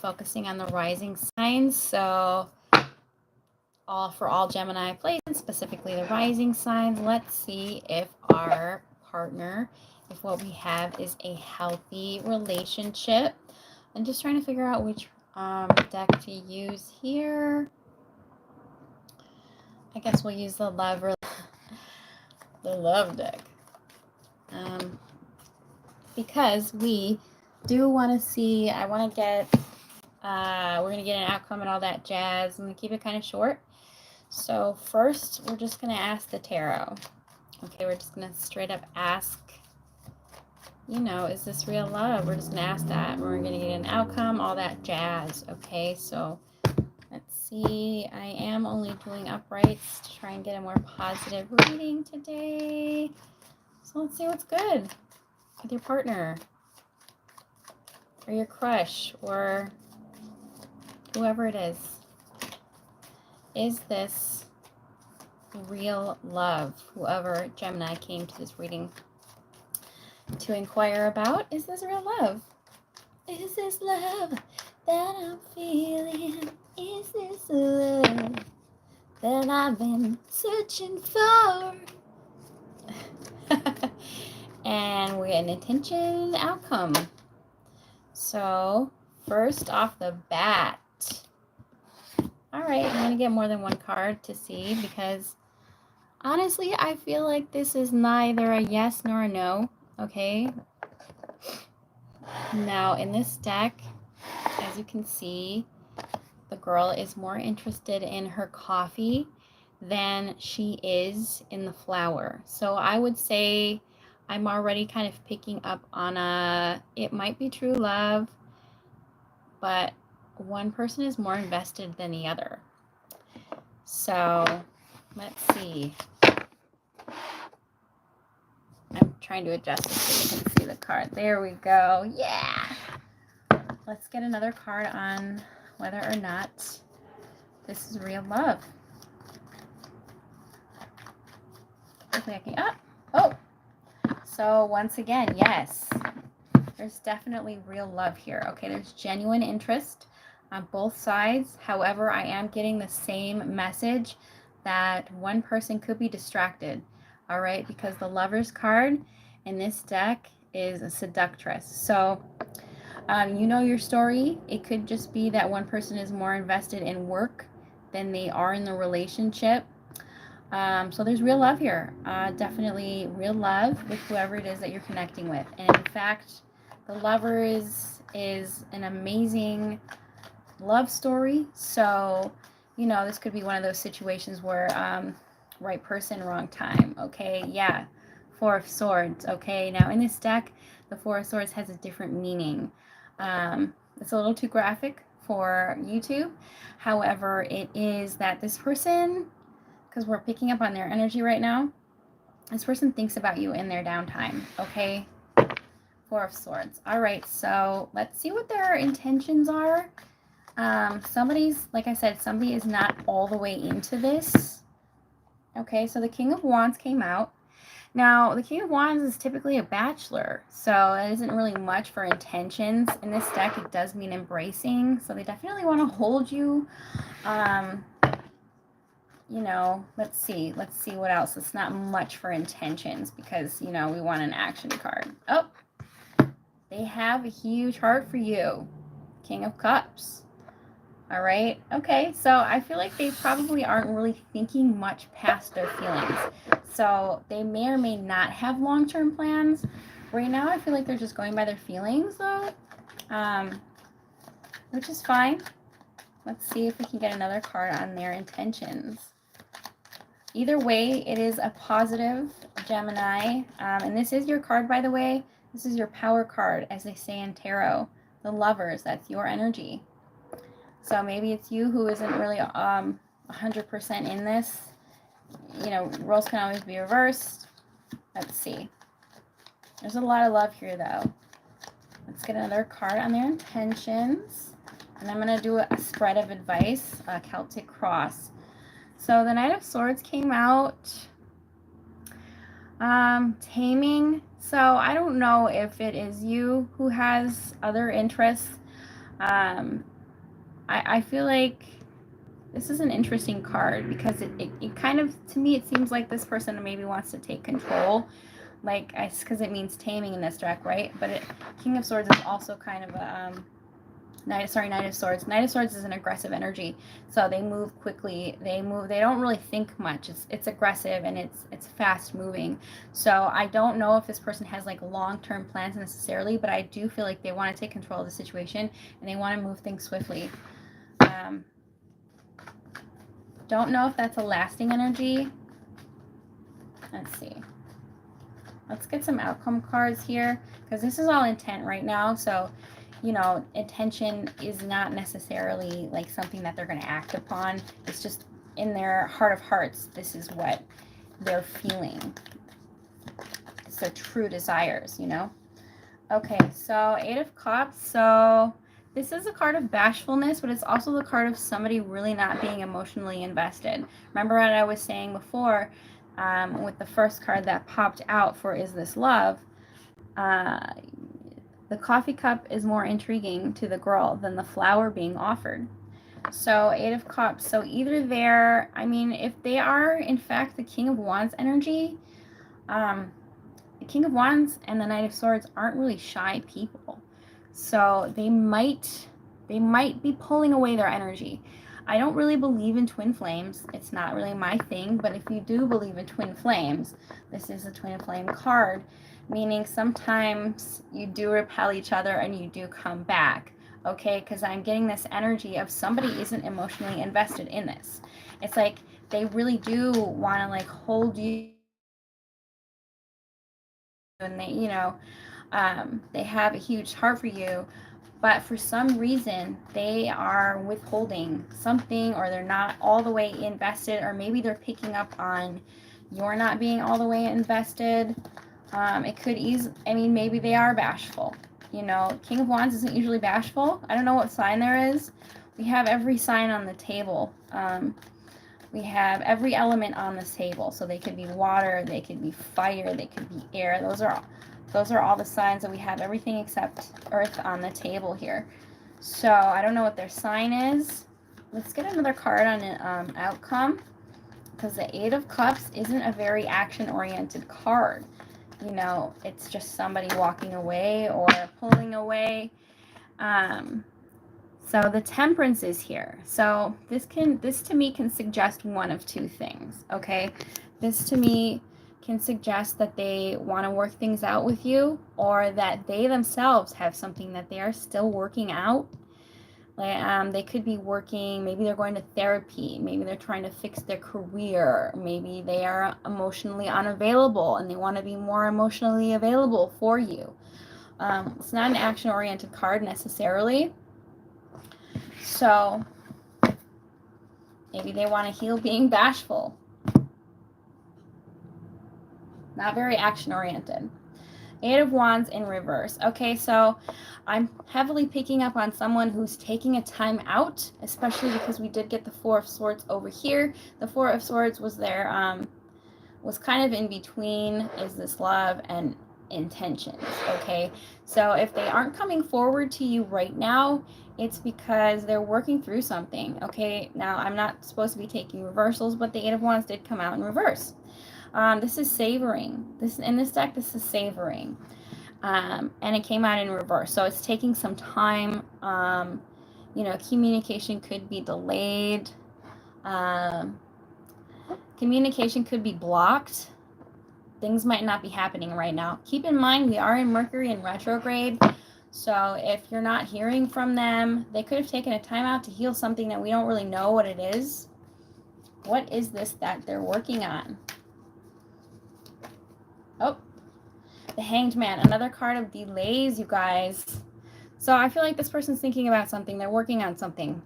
focusing on the rising signs. So for all Gemini placements, specifically the rising signs, let's see if our partner, if what we have is a healthy relationship. I'm just trying to figure out which deck to use here. I guess we'll use the love deck. Because we do want to see, I want to get, we're going to get an outcome and all that jazz. I'm going to keep it kind of short. So first, we're just going to ask the tarot. Okay, we're just going to straight up ask, is this real love? We're just going to ask that. We're going to get an outcome, all that jazz. Okay, so let's see. I am only doing uprights to try and get a more positive reading today. So let's see what's good with your partner or your crush or whoever it is. Is this real love? Whoever Gemini came to this reading to inquire about, is this real love? Is this love that I'm feeling? Is this love that I've been searching for? And we get an intention outcome. So first off the bat, all right, I'm going to get more than one card to see because honestly, I feel like this is neither a yes nor a no, okay? Now, in this deck, as you can see, the girl is more interested in her coffee than she is in the flower. So I would say I'm already kind of picking up on it might be true love, but one person is more invested than the other. So let's see. I'm trying to adjust this so you can see the card. There we go. Yeah. Let's get another card on whether or not this is real love. Hopefully I can, oh. So once again, yes, there's definitely real love here. Okay, there's genuine interest on both sides. However, I am getting the same message that one person could be distracted. All right, because the Lover's card in this deck is a seductress. So you know your story. It could just be that one person is more invested in work than they are in the relationship. So there's real love here. Definitely real love with whoever it is that you're connecting with. And in fact, the Lover is an amazing love story. So, this could be one of those situations where right person, wrong time. Okay, yeah. Four of Swords. Okay, now in this deck, the Four of Swords has a different meaning. It's a little too graphic for YouTube. However, it is that this person, because we're picking up on their energy right now, this person thinks about you in their downtime. Okay, Four of Swords. All right, so let's see what their intentions are. Somebody's, like I said, somebody is not all the way into this. Okay, so the King of Wands came out. Now, the King of Wands is typically a bachelor, so it isn't really much for intentions. In this deck, it does mean embracing, so they definitely want to hold you. Let's see what else. It's not much for intentions because, we want an action card. Oh, they have a huge heart for you. King of Cups. All right. Okay. So I feel like they probably aren't really thinking much past their feelings. So they may or may not have long-term plans. Right now, I feel like they're just going by their feelings, though, which is fine. Let's see if we can get another card on their intentions. Either way, it is a positive, Gemini. And this is your card, by the way. This is your power card, as they say in tarot. The Lovers, that's your energy. So maybe it's you who isn't really 100% in this. Roles can always be reversed. Let's see. There's a lot of love here, though. Let's get another card on their intentions. And I'm going to do a spread of advice, a Celtic cross. So the Knight of Swords came out. Taming. So I don't know if it is you who has other interests. I feel like this is an interesting card because it kind of, to me, it seems like this person maybe wants to take control. Like, because it means taming in this deck, right? But King of Swords is also kind of a Knight of Swords. Knight of Swords is an aggressive energy, so they move quickly. They don't really think much. It's aggressive and it's fast moving. So I don't know if this person has like long-term plans necessarily, but I do feel like they want to take control of the situation and they want to move things swiftly. Don't know if that's a lasting energy. Let's see. Let's get some outcome cards here because this is all intent right now. So, you know, intention is not necessarily like something that they're going to act upon. It's just in their heart of hearts, this is what they're feeling. It's their true desires, you know? Okay, so 8 of Cups. So this is a card of bashfulness, but it's also the card of somebody really not being emotionally invested. Remember what I was saying before with the first card that popped out for Is This Love? The coffee cup is more intriguing to the girl than the flower being offered. So 8 of Cups. So either they're, I mean, if they are in fact the King of Wands energy, the King of Wands and the Knight of Swords aren't really shy people. So they might be pulling away their energy. I don't really believe in twin flames. It's not really my thing, but if you do believe in twin flames, this is a twin flame card, meaning sometimes you do repel each other and you do come back, okay? Because I'm getting this energy of somebody isn't emotionally invested in this. It's like they really do want to like hold you, and they, you know, they have a huge heart for you, but for some reason they are withholding something, or they're not all the way invested, or maybe they're picking up on you're not being all the way invested. It could I mean, maybe they are bashful. You know, King of Wands isn't usually bashful. I don't know what sign there is. We have every sign on the table. We have every element on this table. So they could be water, they could be fire, they could be air. Those are all the signs that we have, everything except earth on the table here. So I don't know what their sign is. Let's get another card on an outcome, because the 8 of Cups isn't a very action-oriented card. You know, it's just somebody walking away or pulling away. So the Temperance is here. So this to me can suggest one of two things, okay? This to me can suggest that they want to work things out with you, or that they themselves have something that they are still working out. Like, they could be working, maybe they're going to therapy, maybe they're trying to fix their career, maybe they are emotionally unavailable and they want to be more emotionally available for you. It's not an action-oriented card necessarily. So maybe they want to heal being bashful. Not very action-oriented. 8 of Wands in reverse. Okay, so I'm heavily picking up on someone who's taking a time out, especially because we did get the 4 of Swords over here. The 4 of Swords was there, was kind of in between Is This Love and intentions, okay? So if they aren't coming forward to you right now, it's because they're working through something, okay? Now, I'm not supposed to be taking reversals, but the 8 of Wands did come out in reverse. This is savoring. In this deck, this is savoring. And it came out in reverse. So it's taking some time. You know, communication could be delayed. Communication could be blocked. Things might not be happening right now. Keep in mind, we are in Mercury in retrograde. So if you're not hearing from them, they could have taken a time out to heal something that we don't really know what it is. What is this that they're working on? Oh, the Hanged Man, another card of delays, you guys. So I feel like this person's thinking about something. They're working on something.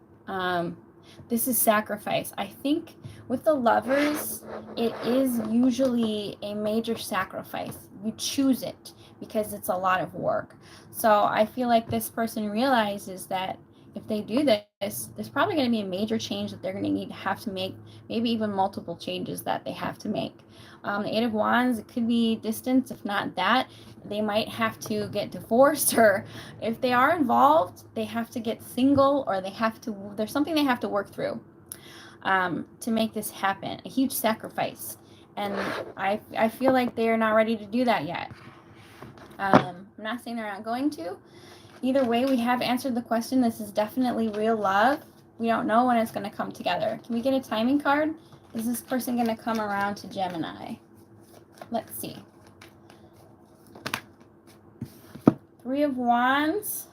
This is sacrifice. I think with the Lovers, it is usually a major sacrifice. You choose it because it's a lot of work. So I feel like this person realizes that if they do this, there's probably going to be a major change that they're going to have to make, maybe even multiple changes that they have to make. The Eight of Wands, it could be distance. If not that, they might have to get divorced, or if they are involved, they have to get single, or there's something they have to work through to make this happen. A huge sacrifice. And I feel like they're not ready to do that yet. I'm not saying they're not going to. Either way, we have answered the question. This is definitely real love. We don't know when it's going to come together. Can we get a timing card? Is this person going to come around to Gemini? Let's see. Three of Wands.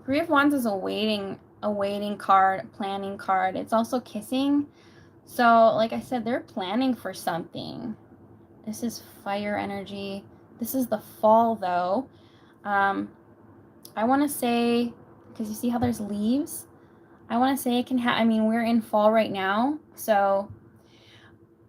Three of Wands is a waiting card, a planning card. It's also kissing. So, like I said, they're planning for something. This is fire energy. This is the fall, though. I want to say, because you see how there's leaves, I want to say it can I mean, we're in fall right now, so,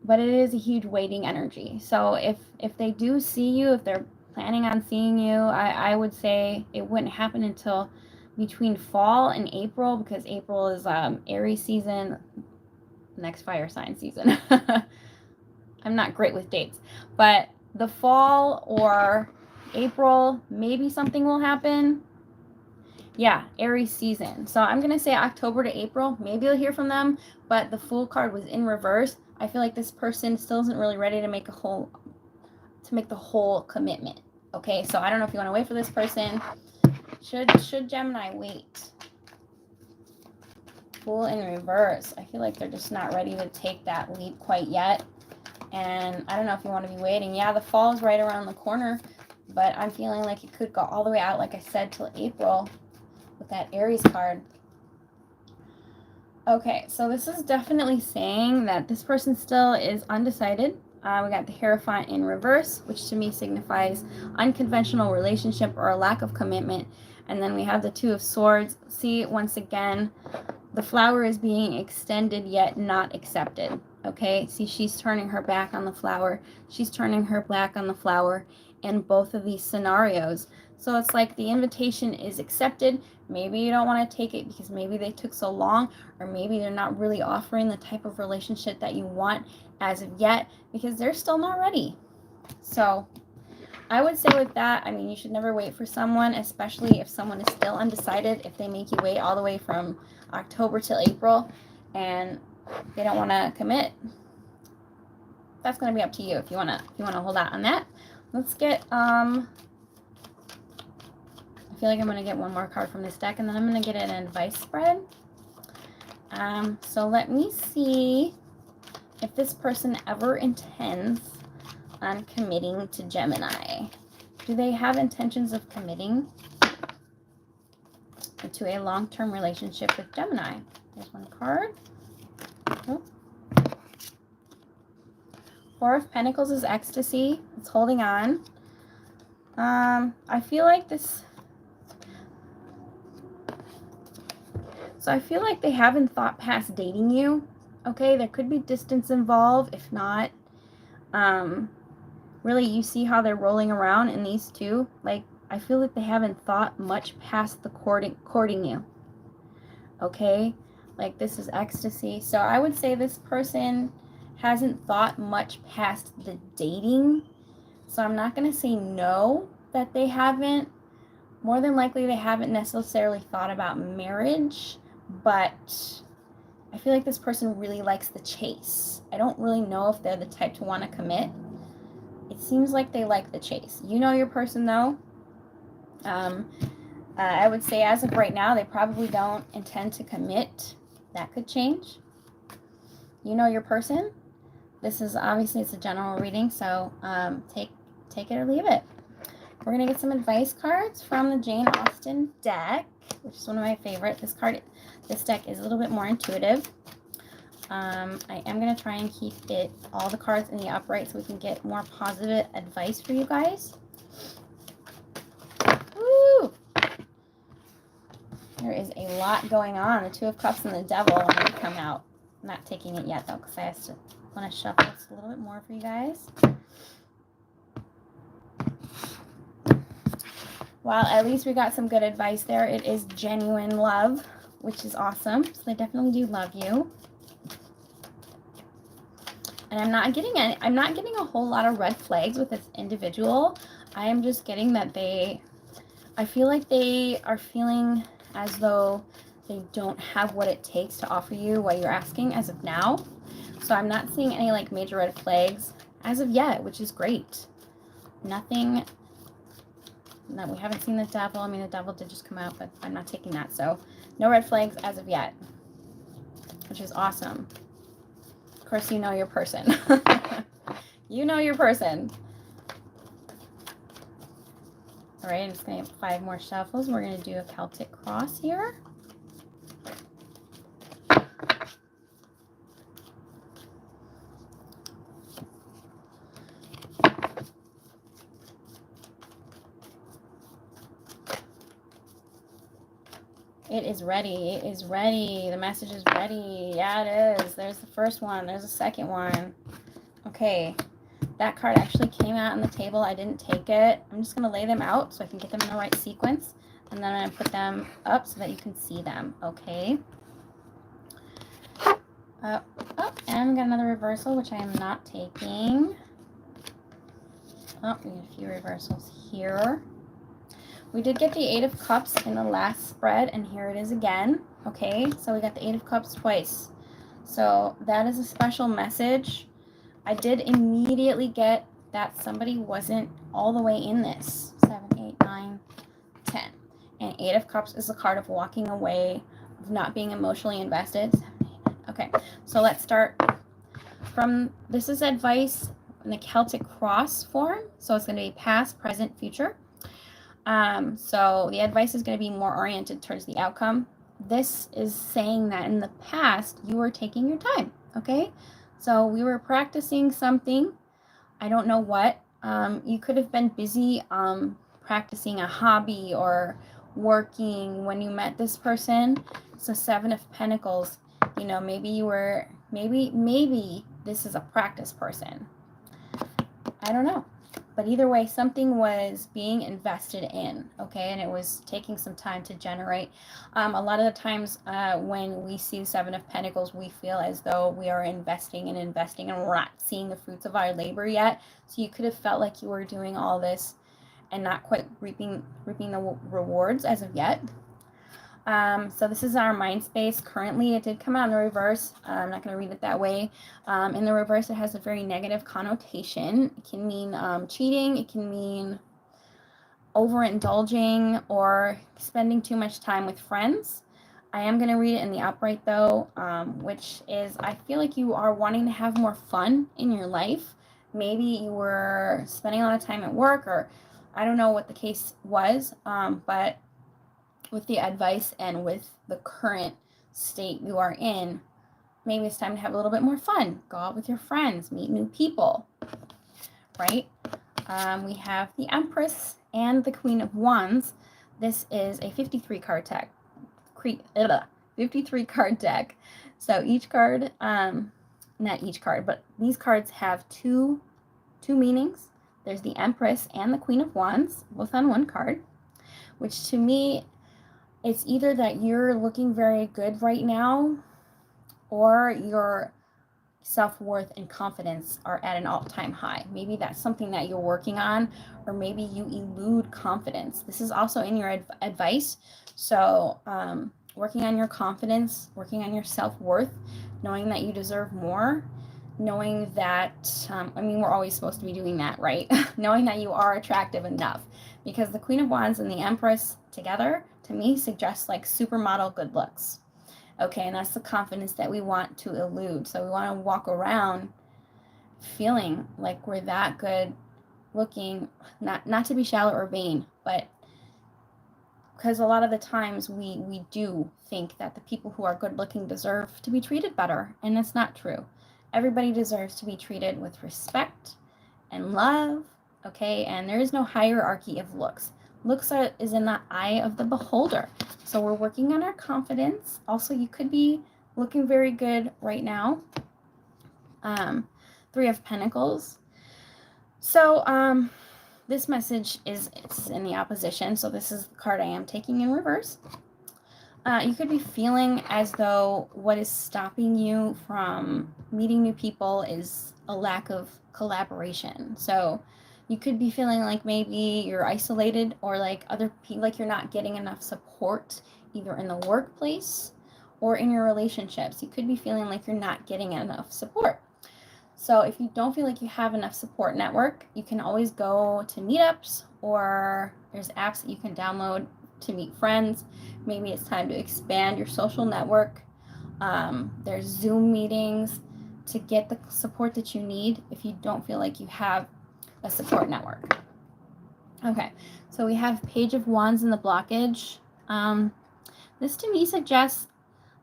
but it is a huge waiting energy. So if they do see you, if they're planning on seeing you, I would say it wouldn't happen until between fall and April, because April is Aries season, next fire sign season. I'm not great with dates, but the fall or April, maybe something will happen. Yeah, Aries season. So I'm going to say October to April. Maybe you'll hear from them, but the Fool card was in reverse. I feel like this person still isn't really ready to make the whole commitment. Okay, so I don't know if you want to wait for this person. Should Gemini wait? Fool in reverse. I feel like they're just not ready to take that leap quite yet. And I don't know if you want to be waiting. Yeah, the fall is right around the corner, but I'm feeling like it could go all the way out, like I said, till April with that Aries card. Okay, so this is definitely saying that this person still is undecided. We got the Hierophant in reverse, which to me signifies unconventional relationship or a lack of commitment. And then we have the Two of Swords. See, once again, the flower is being extended yet not accepted. Okay, see, she's turning her back on the flower. She's turning her back on the flower in both of these scenarios. So it's like the invitation is accepted. Maybe you don't want to take it because maybe they took so long, or maybe they're not really offering the type of relationship that you want as of yet because they're still not ready. So I would say with that, I mean, you should never wait for someone, especially if someone is still undecided. If they make you wait all the way from October till April and they don't want to commit, that's going to be up to you if you want to hold out on that. Let's get I feel like I'm going to get one more card from this deck, and then I'm going to get an advice spread. So let me see if this person ever intends on committing to Gemini. Do they have intentions of committing to a long-term relationship with Gemini? There's one card. Oh. Four of Pentacles is ecstasy. It's holding on. I feel like this... So I feel like they haven't thought past dating you. Okay, there could be distance involved. If not, really, you see how they're rolling around in these two. Like, I feel like they haven't thought much past the courting you. Okay, like this is ecstasy. So I would say this person hasn't thought much past the dating. So I'm not going to say no that they haven't. More than likely, they haven't necessarily thought about marriage, but I feel like this person really likes the chase. I don't really know if they're the type to want to commit. It seems like they like the chase. You know your person, though. I would say as of right now, they probably don't intend to commit. That could change. You know your person. This is obviously, it's a general reading, so take it or leave it. We're going to get some advice cards from the Jane Austen deck, which is one of my favorite. This deck is a little bit more intuitive. I am going to try and keep all the cards in the upright so we can get more positive advice for you guys. Woo! There is a lot going on. The Two of Cups and the Devil want to come out. I'm not taking it yet, though, because I want to shuffle this a little bit more for you guys. Well, at least we got some good advice there. It is genuine love, which is awesome. So they definitely do love you. And I'm not getting a whole lot of red flags with this individual. I am just getting that I feel like they are feeling as though they don't have what it takes to offer you what you're asking as of now. So I'm not seeing any like major red flags as of yet, which is great. Nothing. No, we haven't seen the devil. I mean, the devil did just come out, but I'm not taking that. So no red flags as of yet, which is awesome. Of course, you know your person. You know your person. All right, I'm just going to have 5 more shuffles. We're going to do a Celtic cross here. It is ready. It is ready. The message is ready. Yeah, it is. There's the first one. There's the second one. Okay. That card actually came out on the table. I didn't take it. I'm just going to lay them out so I can get them in the right sequence. And then I'm going to put them up so that you can see them. Okay. And we got another reversal, which I am not taking. Oh, we need a few reversals here. We did get the 8 of Cups in the last spread, and here it is again. Okay, so we got the 8 of Cups twice. So that is a special message. I did immediately get that somebody wasn't all the way in this. 7, 8, 9, 10. And 8 of Cups is the card of walking away, of not being emotionally invested. 7, 8, 9. Okay, so let's start from, this is advice in the Celtic cross form. So it's going to be past, present, future. So the advice is going to be more oriented towards the outcome. This is saying that in the past, you were taking your time, okay? So we were practicing something. I don't know what. You could have been busy practicing a hobby or working when you met this person. So 7 of Pentacles, you know, maybe you were, maybe this is a practice person. I don't know. But either way, something was being invested in, okay? And it was taking some time to generate. A lot of the times when we see 7 of Pentacles, we feel as though we are investing and we're not seeing the fruits of our labor yet. So you could have felt like you were doing all this and not quite reaping the rewards as of yet. So this is our mind space. Currently, it did come out in the reverse. I'm not going to read it that way. In the reverse, it has a very negative connotation. It can mean cheating. It can mean overindulging or spending too much time with friends. I am going to read it in the upright, though, which is I feel like you are wanting to have more fun in your life. Maybe you were spending a lot of time at work, or I don't know what the case was, but with the advice and with the current state you are in, maybe it's time to have a little bit more fun. Go out with your friends, meet new people, right? We have the Empress and the Queen of Wands. This is a 53 card deck. 53 card deck. So each card, not each card, but these cards have two meanings. There's the Empress and the Queen of Wands, both on one card, which to me, it's either that you're looking very good right now or your self-worth and confidence are at an all-time high. Maybe that's something that you're working on, or maybe you elude confidence. This is also in your advice. So working on your confidence, working on your self-worth, knowing that you deserve more, knowing that, I mean, we're always supposed to be doing that, right? Knowing that you are attractive enough, because the Queen of Wands and the Empress together, to me, suggests like supermodel good looks. Okay, and that's the confidence that we want to elude. So we want to walk around feeling like we're that good looking, not to be shallow or vain, but because a lot of the times we do think that the people who are good looking deserve to be treated better, and that's not true. Everybody deserves to be treated with respect and love, okay? And there is no hierarchy of looks. Looks is in the eye of the beholder. So we're working on our confidence. Also, you could be looking very good right now. 3 of Pentacles. So this message it's in the opposition. So this is the card I am taking in reverse. You could be feeling as though what is stopping you from meeting new people is a lack of collaboration. So you could be feeling like maybe you're isolated, or like other people, like you're not getting enough support either in the workplace or in your relationships. You could be feeling like you're not getting enough support. So if you don't feel like you have enough support network, you can always go to meetups, or there's apps that you can download to meet friends. Maybe it's time to expand your social network. There's Zoom meetings to get the support that you need if you don't feel like you have a support network. Okay, so we have Page of Wands in the blockage. This to me suggests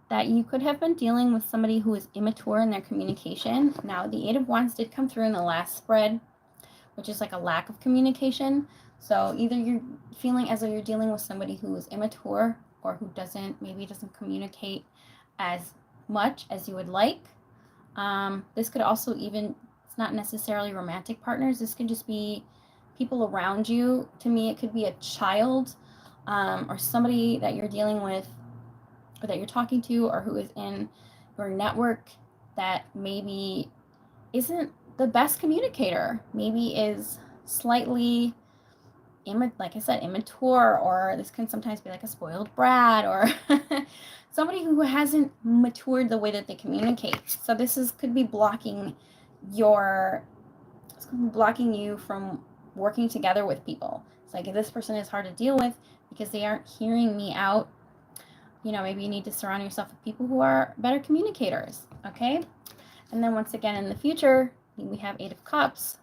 that you could have been dealing with somebody who is immature in their communication. Now, the Eight of Wands did come through in the last spread, which is like a lack of communication. So either you're feeling as though you're dealing with somebody who is immature, or who maybe doesn't communicate as much as you would like. This could also it's not necessarily romantic partners. This could just be people around you. To me, it could be a child, or somebody that you're dealing with, or that you're talking to, or who is in your network that maybe isn't the best communicator, maybe is slightly, like I said, immature, or this can sometimes be like a spoiled brat, or somebody who hasn't matured the way that they communicate. So could be blocking you from working together with people. It's like, if this person is hard to deal with because they aren't hearing me out, maybe you need to surround yourself with people who are better communicators, okay? And then once again, in the future, we have Eight of Cups.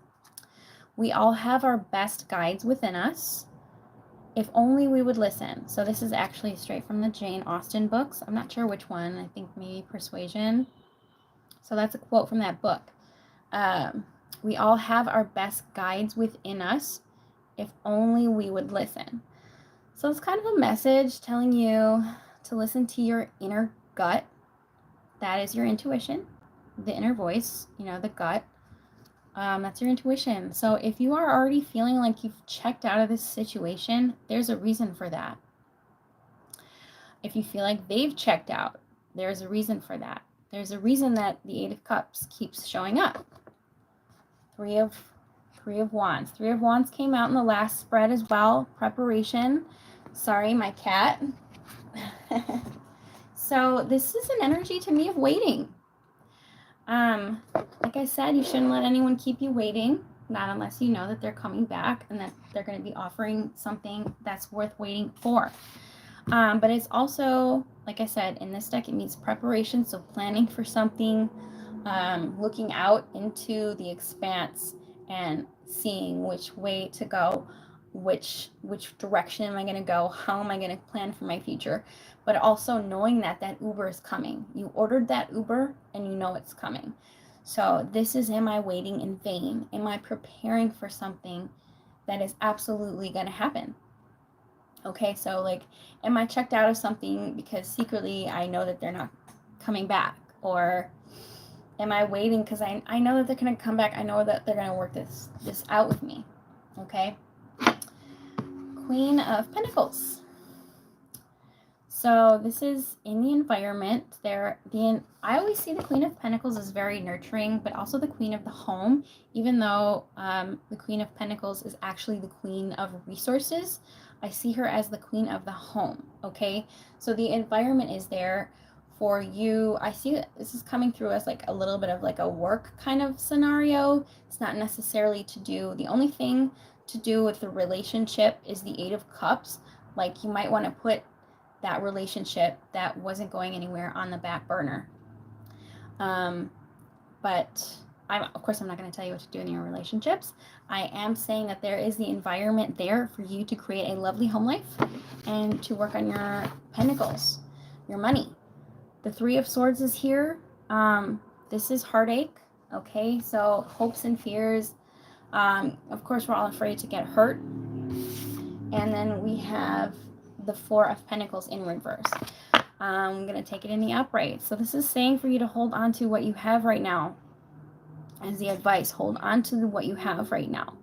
We all have our best guides within us, if only we would listen. So this is actually straight from the Jane Austen books. I'm not sure which one. I think maybe Persuasion. So that's a quote from that book. We all have our best guides within us, if only we would listen. So it's kind of a message telling you to listen to your inner gut. That is your intuition, the inner voice, the gut. That's your intuition. So if you are already feeling like you've checked out of this situation, there's a reason for that. If you feel like they've checked out, there's a reason for that. There's a reason that the Eight of Cups keeps showing up. Three of Wands. Three of Wands came out in the last spread as well. Preparation. Sorry, my cat. So this is an energy to me of waiting. Like I said, you shouldn't let anyone keep you waiting, not unless you know that they're coming back and that they're going to be offering something that's worth waiting for. But it's also, like I said, in this deck, it means preparation. So planning for something, looking out into the expanse and seeing which way to go, which direction am I going to go, how am I going to plan for my future, but also knowing that Uber is coming. You ordered that Uber and you know it's coming. So this is, am I waiting in vain? Am I preparing for something that is absolutely going to happen? Okay, so like, am I checked out of something because secretly I know that they're not coming back? Or am I waiting because I know that they're going to come back? I know that they're going to work this out with me. Okay. Queen of Pentacles. So this is in the environment. I always see the Queen of Pentacles as very nurturing, but also the Queen of the home, even though the Queen of Pentacles is actually the Queen of resources. I see her as the Queen of the home, okay? So the environment is there for you. I see that this is coming through as like a little bit of like a work kind of scenario. It's not necessarily the only thing to do with the relationship is the Eight of Cups. Like, you might want to put that relationship that wasn't going anywhere on the back burner. But of course, I'm not going to tell you what to do in your relationships. I am saying that there is the environment there for you to create a lovely home life and to work on your pentacles, your money. The Three of Swords is here. This is heartache. Okay, so hopes and fears. Of course, we're all afraid to get hurt. And then we have the Four of Pentacles in reverse. I'm going to take it in the upright. So this is saying for you to hold on to what you have right now. As the advice, hold on to what you have right now.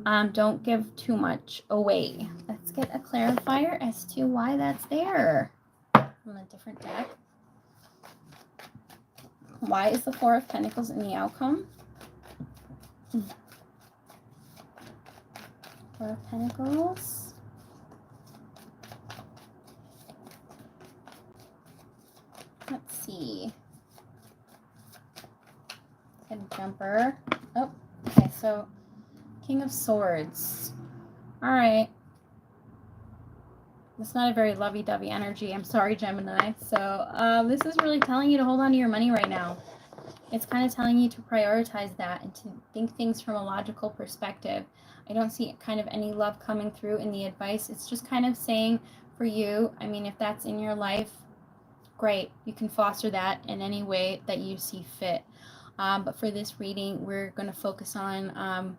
Don't give too much away. Let's get a clarifier as to why that's there from a different deck. Why is the Four of Pentacles in the outcome? Four of Pentacles. Let's see. Get a jumper. Oh, okay, so King of Swords. All right. It's not a very lovey-dovey energy. I'm sorry, Gemini. So this is really telling you to hold on to your money right now. It's kind of telling you to prioritize that and to think things from a logical perspective. I don't see kind of any love coming through in the advice. It's just kind of saying for you, I mean, if that's in your life, great. You can foster that in any way that you see fit. But for this reading, we're going to focus on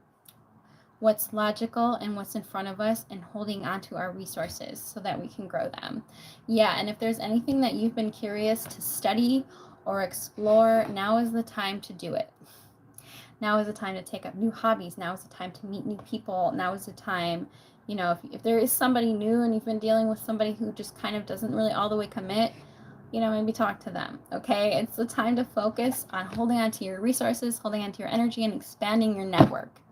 what's logical and what's in front of us and holding on to our resources so that we can grow them. Yeah, and if there's anything that you've been curious to study or explore, now is the time to do it. Now is the time to take up new hobbies. Now is the time to meet new people. Now is the time, you know, if there is somebody new and you've been dealing with somebody who just kind of doesn't really all the way commit, you know, maybe talk to them, okay? It's the time to focus on holding on to your resources, holding on to your energy, and expanding your network.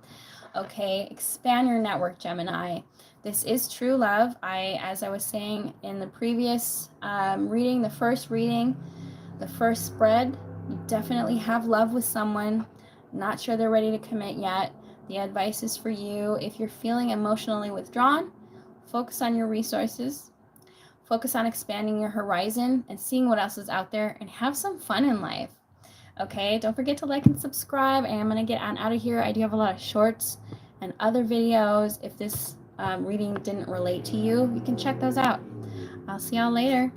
Okay, expand your network, Gemini. This is true love. As I was saying in the previous reading, the first spread, you definitely have love with someone. Not sure they're ready to commit yet. The advice is for you. If you're feeling emotionally withdrawn, focus on your resources. Focus on expanding your horizon and seeing what else is out there, and have some fun in life. Okay, don't forget to like and subscribe. I'm going to get on out of here. I do have a lot of shorts and other videos. If this reading didn't relate to you, you can check those out. I'll see y'all later.